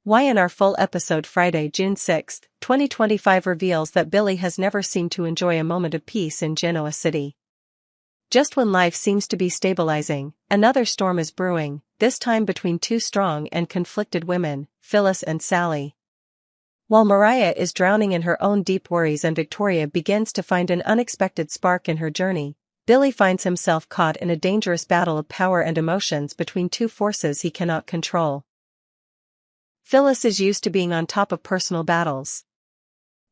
Why in our full episode Friday, June 6, 2025 reveals that Billy has never seemed to enjoy a moment of peace in Genoa City. Just when life seems to be stabilizing, another storm is brewing, this time between two strong and conflicted women, Phyllis and Sally. While Mariah is drowning in her own deep worries and Victoria begins to find an unexpected spark in her journey, Billy finds himself caught in a dangerous battle of power and emotions between two forces he cannot control. Phyllis is used to being on top of personal battles.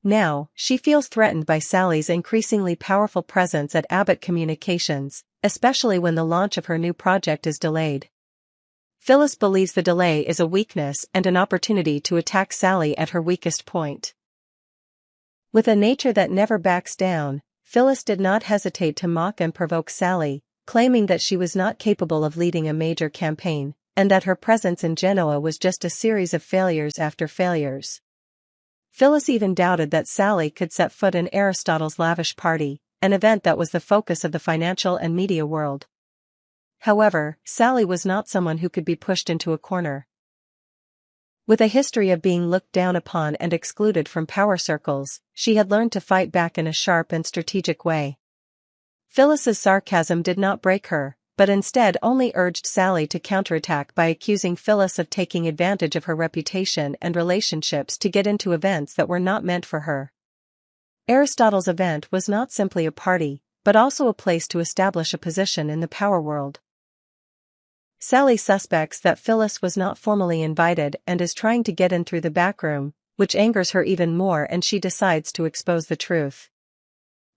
Now, she feels threatened by Sally's increasingly powerful presence at Abbott Communications, especially when the launch of her new project is delayed. Phyllis believes the delay is a weakness and an opportunity to attack Sally at her weakest point. With a nature that never backs down, Phyllis did not hesitate to mock and provoke Sally, claiming that she was not capable of leading a major campaign, and that her presence in Genoa was just a series of failures after failures. Phyllis even doubted that Sally could set foot in Aristotle's lavish party, an event that was the focus of the financial and media world. However, Sally was not someone who could be pushed into a corner. With a history of being looked down upon and excluded from power circles, she had learned to fight back in a sharp and strategic way. Phyllis's sarcasm did not break her, but instead only urged Sally to counterattack by accusing Phyllis of taking advantage of her reputation and relationships to get into events that were not meant for her. Aristotle's event was not simply a party, but also a place to establish a position in the power world. Sally suspects that Phyllis was not formally invited and is trying to get in through the back room, which angers her even more, and she decides to expose the truth.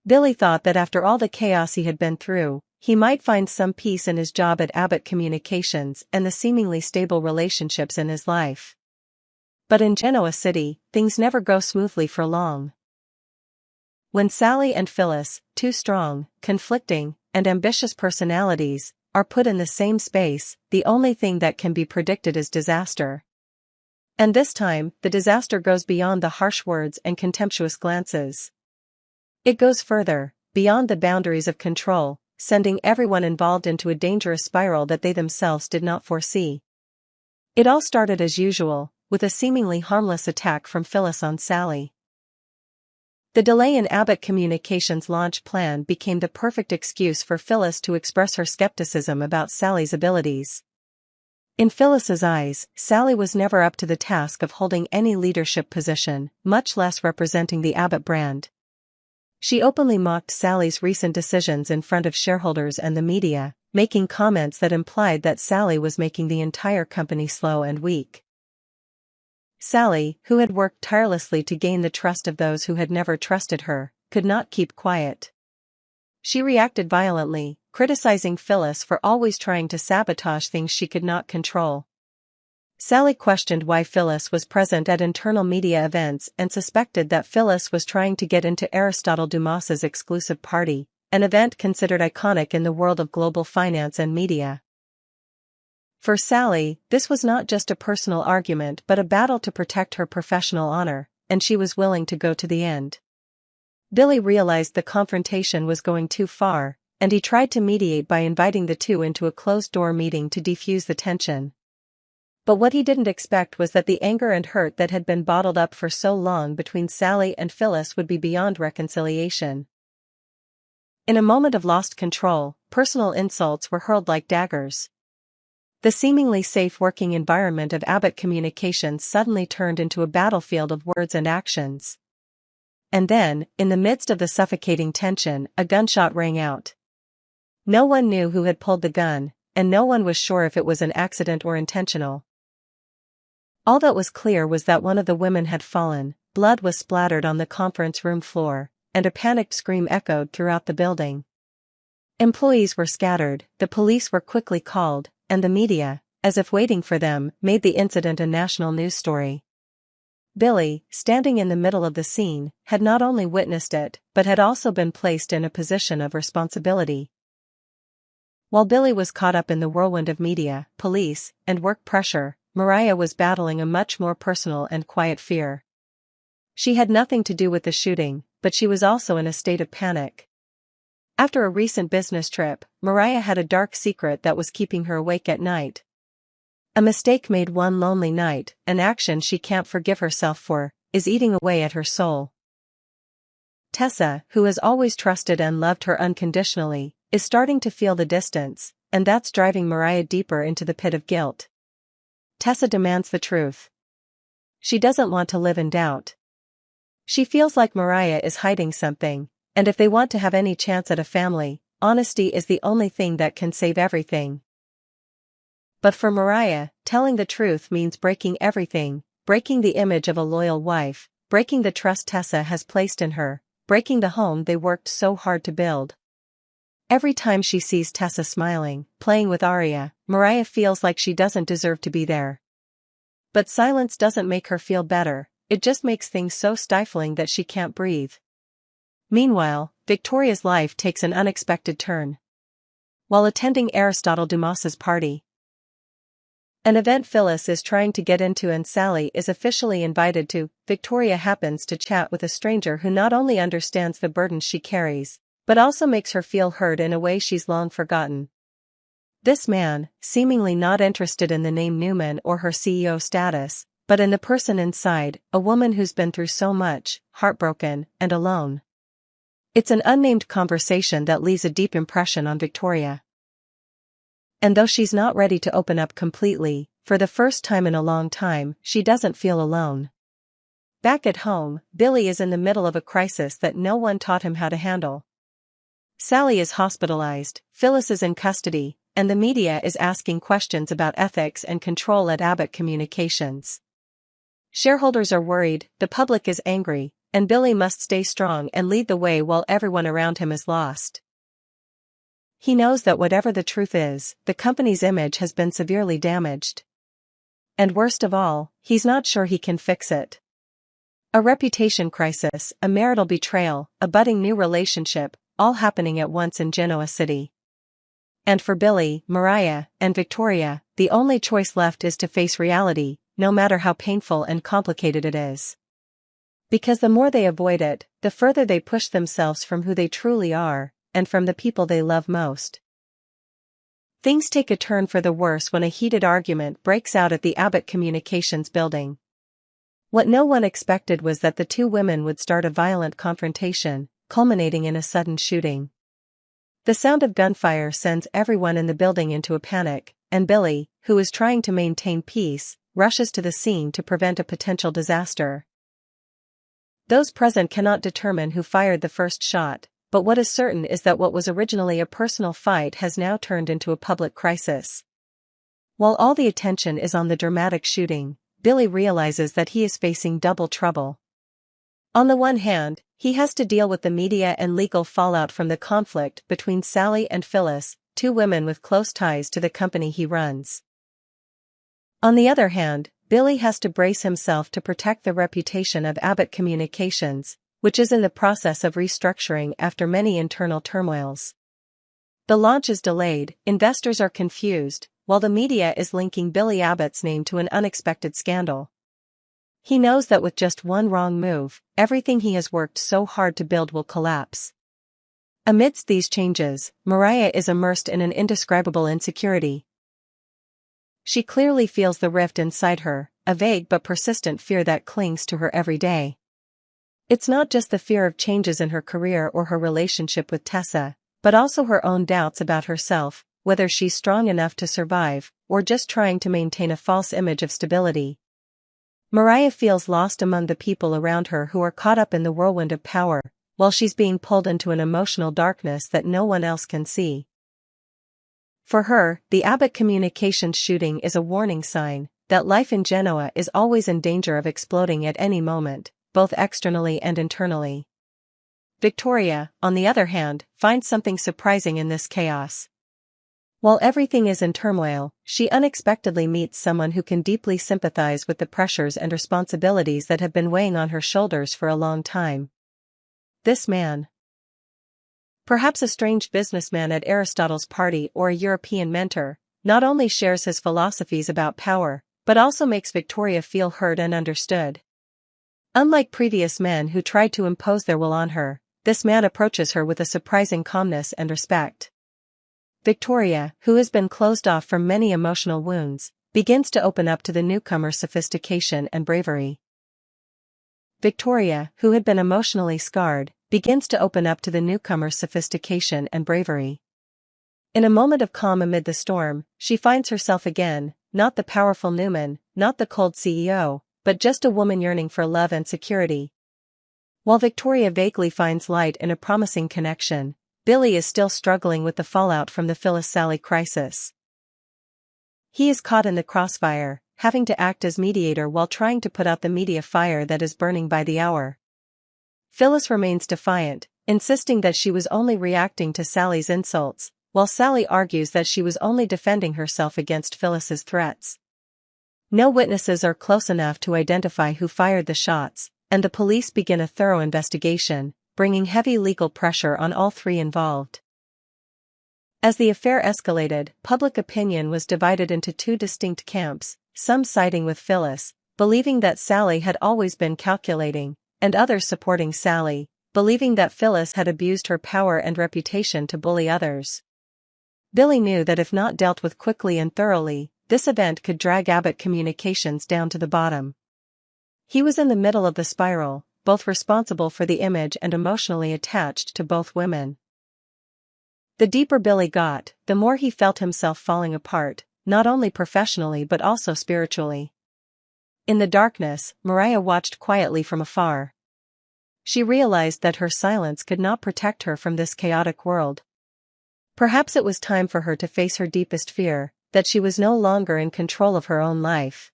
Billy thought that after all the chaos he had been through, he might find some peace in his job at Abbott Communications and the seemingly stable relationships in his life. But in Genoa City, things never go smoothly for long. When Sally and Phyllis, two strong, conflicting, and ambitious personalities, are put in the same space, the only thing that can be predicted is disaster. And this time, the disaster goes beyond the harsh words and contemptuous glances. It goes further, beyond the boundaries of control, sending everyone involved into a dangerous spiral that they themselves did not foresee. It all started as usual, with a seemingly harmless attack from Phyllis on Sally. The delay in Abbott Communications' launch plan became the perfect excuse for Phyllis to express her skepticism about Sally's abilities. In Phyllis's eyes, Sally was never up to the task of holding any leadership position, much less representing the Abbott brand. She openly mocked Sally's recent decisions in front of shareholders and the media, making comments that implied that Sally was making the entire company slow and weak. Sally, who had worked tirelessly to gain the trust of those who had never trusted her, could not keep quiet. She reacted violently, criticizing Phyllis for always trying to sabotage things she could not control. Sally questioned why Phyllis was present at internal media events and suspected that Phyllis was trying to get into Aristotle Dumas's exclusive party, an event considered iconic in the world of global finance and media. For Sally, this was not just a personal argument but a battle to protect her professional honor, and she was willing to go to the end. Billy realized the confrontation was going too far, and he tried to mediate by inviting the two into a closed-door meeting to defuse the tension. But what he didn't expect was that the anger and hurt that had been bottled up for so long between Sally and Phyllis would be beyond reconciliation. In a moment of lost control, personal insults were hurled like daggers. The seemingly safe working environment of Abbott Communications suddenly turned into a battlefield of words and actions. And then, in the midst of the suffocating tension, a gunshot rang out. No one knew who had pulled the gun, and no one was sure if it was an accident or intentional. All that was clear was that one of the women had fallen, blood was splattered on the conference room floor, and a panicked scream echoed throughout the building. Employees were scattered, the police were quickly called, and the media, as if waiting for them, made the incident a national news story. Billy, standing in the middle of the scene, had not only witnessed it, but had also been placed in a position of responsibility. While Billy was caught up in the whirlwind of media, police, and work pressure, Mariah was battling a much more personal and quiet fear. She had nothing to do with the shooting, but she was also in a state of panic. After a recent business trip, Mariah had a dark secret that was keeping her awake at night. A mistake made one lonely night, an action she can't forgive herself for, is eating away at her soul. Tessa, who has always trusted and loved her unconditionally, is starting to feel the distance, and that's driving Mariah deeper into the pit of guilt. Tessa demands the truth. She doesn't want to live in doubt. She feels like Mariah is hiding something, and if they want to have any chance at a family, honesty is the only thing that can save everything. But for Mariah, telling the truth means breaking everything, breaking the image of a loyal wife, breaking the trust Tessa has placed in her, breaking the home they worked so hard to build. Every time she sees Tessa smiling, playing with Ariya, Mariah feels like she doesn't deserve to be there. But silence doesn't make her feel better, it just makes things so stifling that she can't breathe. Meanwhile, Victoria's life takes an unexpected turn. While attending Aristotle Dumas's party, an event Phyllis is trying to get into and Sally is officially invited to, Victoria happens to chat with a stranger who not only understands the burden she carries, but also makes her feel heard in a way she's long forgotten. This man, seemingly not interested in the name Newman or her CEO status, but in the person inside, a woman who's been through so much, heartbroken, and alone. It's an unnamed conversation that leaves a deep impression on Victoria. And though she's not ready to open up completely, for the first time in a long time, she doesn't feel alone. Back at home, Billy is in the middle of a crisis that no one taught him how to handle. Sally is hospitalized, Phyllis is in custody, and the media is asking questions about ethics and control at Abbott Communications. Shareholders are worried, the public is angry, and Billy must stay strong and lead the way while everyone around him is lost. He knows that whatever the truth is, the company's image has been severely damaged. And worst of all, he's not sure he can fix it. A reputation crisis, a marital betrayal, a budding new relationship, all happening at once in Genoa City. And for Billy, Mariah, and Victoria, the only choice left is to face reality, no matter how painful and complicated it is. Because the more they avoid it, the further they push themselves from who they truly are, and from the people they love most. Things take a turn for the worse when a heated argument breaks out at the Abbott Communications building. What no one expected was that the two women would start a violent confrontation, culminating in a sudden shooting. The sound of gunfire sends everyone in the building into a panic, and Billy, who is trying to maintain peace, rushes to the scene to prevent a potential disaster. Those present cannot determine who fired the first shot, but what is certain is that what was originally a personal fight has now turned into a public crisis. While all the attention is on the dramatic shooting, Billy realizes that he is facing double trouble. On the one hand, he has to deal with the media and legal fallout from the conflict between Sally and Phyllis, two women with close ties to the company he runs. On the other hand, Billy has to brace himself to protect the reputation of Abbott Communications, which is in the process of restructuring after many internal turmoils. The launch is delayed, investors are confused, while the media is linking Billy Abbott's name to an unexpected scandal. He knows that with just one wrong move, everything he has worked so hard to build will collapse. Amidst these changes, Mariah is immersed in an indescribable insecurity. She clearly feels the rift inside her, a vague but persistent fear that clings to her every day. It's not just the fear of changes in her career or her relationship with Tessa, but also her own doubts about herself, whether she's strong enough to survive, or just trying to maintain a false image of stability. Mariah feels lost among the people around her who are caught up in the whirlwind of power, while she's being pulled into an emotional darkness that no one else can see. For her, the Abbott Communications shooting is a warning sign that life in Genoa is always in danger of exploding at any moment, both externally and internally. Victoria, on the other hand, finds something surprising in this chaos. While everything is in turmoil, she unexpectedly meets someone who can deeply sympathize with the pressures and responsibilities that have been weighing on her shoulders for a long time. This man, perhaps a strange businessman at Aristotle's party or a European mentor, not only shares his philosophies about power, but also makes Victoria feel heard and understood. Unlike previous men who tried to impose their will on her, this man approaches her with a surprising calmness and respect. Victoria, who has been closed off from many emotional wounds, begins to open up to the newcomer's sophistication and bravery. Victoria, who had been emotionally scarred, begins to open up to the newcomer's sophistication and bravery. In a moment of calm amid the storm, she finds herself again, not the powerful Newman, not the cold CEO, but just a woman yearning for love and security. While Victoria vaguely finds light in a promising connection, Billy is still struggling with the fallout from the Phyllis-Sally crisis. He is caught in the crossfire, having to act as mediator while trying to put out the media fire that is burning by the hour. Phyllis remains defiant, insisting that she was only reacting to Sally's insults, while Sally argues that she was only defending herself against Phyllis's threats. No witnesses are close enough to identify who fired the shots, and the police begin a thorough investigation, bringing heavy legal pressure on all three involved. As the affair escalated, public opinion was divided into two distinct camps, some siding with Phyllis, believing that Sally had always been calculating, and others supporting Sally, believing that Phyllis had abused her power and reputation to bully others. Billy knew that if not dealt with quickly and thoroughly, this event could drag Abbott Communications down to the bottom. He was in the middle of the spiral, both responsible for the image and emotionally attached to both women. The deeper Billy got, the more he felt himself falling apart, not only professionally but also spiritually. In the darkness, Mariah watched quietly from afar. She realized that her silence could not protect her from this chaotic world. Perhaps it was time for her to face her deepest fear, that she was no longer in control of her own life.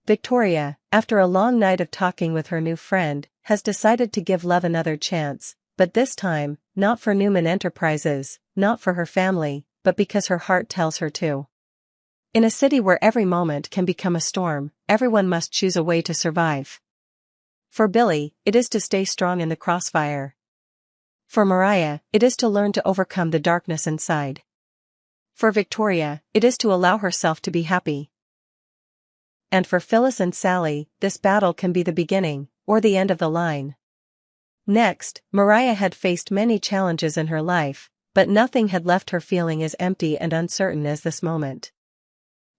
Victoria, after a long night of talking with her new friend, has decided to give love another chance, but this time, not for Newman Enterprises, not for her family, but because her heart tells her to. In a city where every moment can become a storm, everyone must choose a way to survive. For Billy, it is to stay strong in the crossfire. For Mariah, it is to learn to overcome the darkness inside. For Victoria, it is to allow herself to be happy. And for Phyllis and Sally, this battle can be the beginning, or the end of the line. Next, Mariah had faced many challenges in her life, but nothing had left her feeling as empty and uncertain as this moment.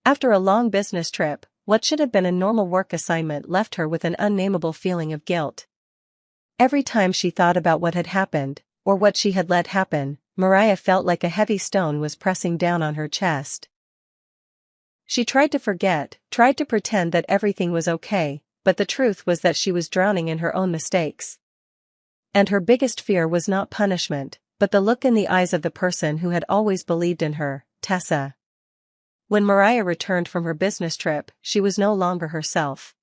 After a long business trip, what should have been a normal work assignment left her with an unnameable feeling of guilt. Every time she thought about what had happened, or what she had let happen, Mariah felt like a heavy stone was pressing down on her chest. She tried to forget, tried to pretend that everything was okay, but the truth was that she was drowning in her own mistakes. And her biggest fear was not punishment, but the look in the eyes of the person who had always believed in her, Tessa. When Mariah returned from her business trip, she was no longer herself.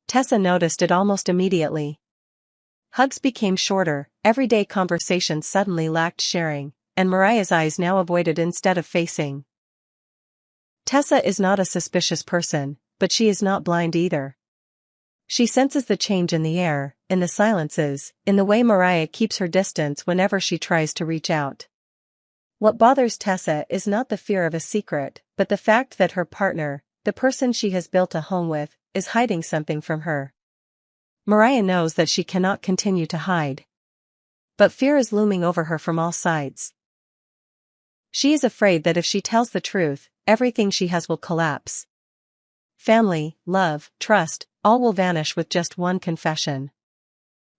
Tessa noticed it almost immediately. Hugs became shorter, everyday conversations suddenly lacked sharing, and Mariah's eyes now avoided instead of facing. Tessa is not a suspicious person, but she is not blind either. She senses the change in the air, in the silences, in the way Mariah keeps her distance whenever she tries to reach out. What bothers Tessa is not the fear of a secret, but the fact that her partner, the person she has built a home with, is hiding something from her. Mariah knows that she cannot continue to hide. But fear is looming over her from all sides. She is afraid that if she tells the truth, everything she has will collapse. Family, love, trust, all will vanish with just one confession.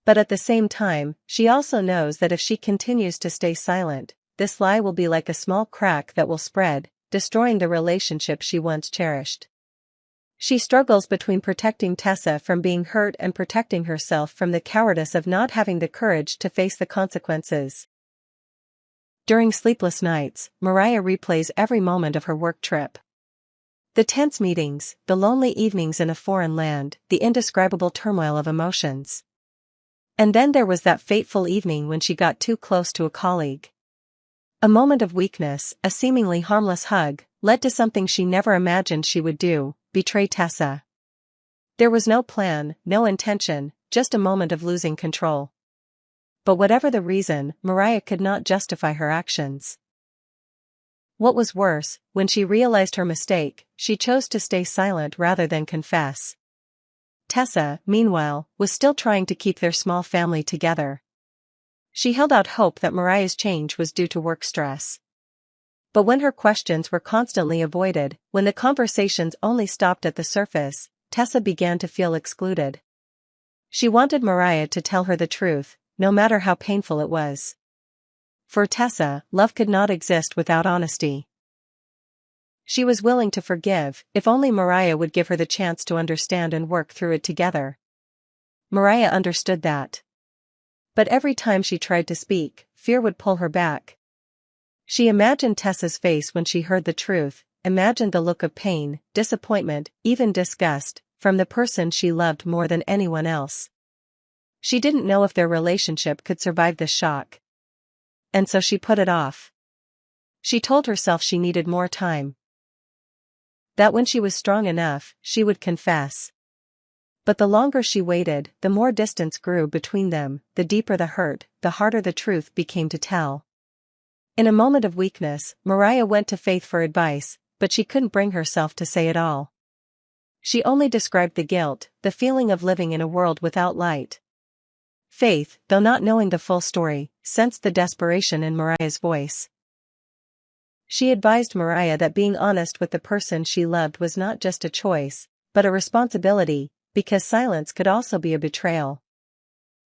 But at the same time, she also knows that if she continues to stay silent, this lie will be like a small crack that will spread, destroying the relationship she once cherished. She struggles between protecting Tessa from being hurt and protecting herself from the cowardice of not having the courage to face the consequences. During sleepless nights, Mariah replays every moment of her work trip. The tense meetings, the lonely evenings in a foreign land, the indescribable turmoil of emotions. And then there was that fateful evening when she got too close to a colleague. A moment of weakness, a seemingly harmless hug, led to something she never imagined she would do, betray Tessa. There was no plan, no intention, just a moment of losing control. But whatever the reason, Mariah could not justify her actions. What was worse, when she realized her mistake, she chose to stay silent rather than confess. Tessa, meanwhile, was still trying to keep their small family together. She held out hope that Mariah's change was due to work stress. But when her questions were constantly avoided, when the conversations only stopped at the surface, Tessa began to feel excluded. She wanted Mariah to tell her the truth, no matter how painful it was. For Tessa, love could not exist without honesty. She was willing to forgive, if only Mariah would give her the chance to understand and work through it together. Mariah understood that. But every time she tried to speak, fear would pull her back. She imagined Tessa's face when she heard the truth, imagined the look of pain, disappointment, even disgust, from the person she loved more than anyone else. She didn't know if their relationship could survive the shock. And so she put it off. She told herself she needed more time. That when she was strong enough, she would confess. But the longer she waited, the more distance grew between them, the deeper the hurt, the harder the truth became to tell. In a moment of weakness, Mariah went to Faith for advice, but she couldn't bring herself to say it all. She only described the guilt, the feeling of living in a world without light. Faith, though not knowing the full story, sensed the desperation in Mariah's voice. She advised Mariah that being honest with the person she loved was not just a choice, but a responsibility, because silence could also be a betrayal.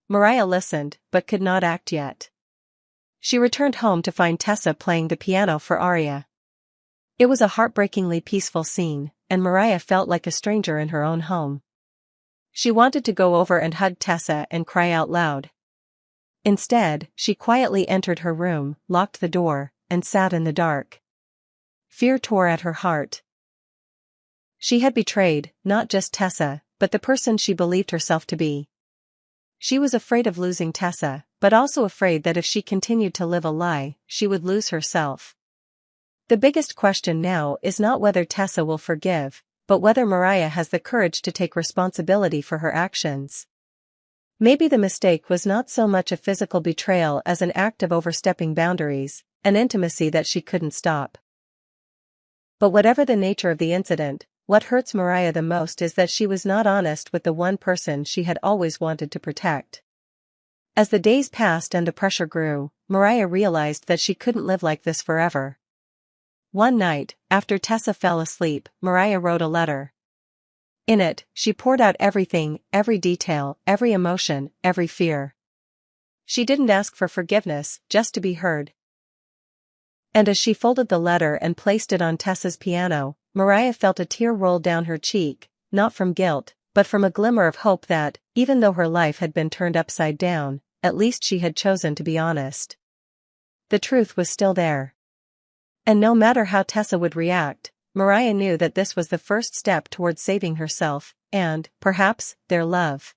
Mariah listened, but could not act yet. She returned home to find Tessa playing the piano for Aria. It was a heartbreakingly peaceful scene, and Mariah felt like a stranger in her own home. She wanted to go over and hug Tessa and cry out loud. Instead, she quietly entered her room, locked the door, and sat in the dark. Fear tore at her heart. She had betrayed, not just Tessa, but the person she believed herself to be. She was afraid of losing Tessa, but also afraid that if she continued to live a lie, she would lose herself. The biggest question now is not whether Tessa will forgive, but whether Mariah has the courage to take responsibility for her actions. Maybe the mistake was not so much a physical betrayal as an act of overstepping boundaries, an intimacy that she couldn't stop. But whatever the nature of the incident, what hurts Mariah the most is that she was not honest with the one person she had always wanted to protect. As the days passed and the pressure grew, Mariah realized that she couldn't live like this forever. One night, after Tessa fell asleep, Mariah wrote a letter. In it, she poured out everything, every detail, every emotion, every fear. She didn't ask for forgiveness, just to be heard. And as she folded the letter and placed it on Tessa's piano, Mariah felt a tear roll down her cheek, not from guilt, but from a glimmer of hope that, even though her life had been turned upside down, at least she had chosen to be honest. The truth was still there. And no matter how Tessa would react, Mariah knew that this was the first step towards saving herself, and, perhaps, their love.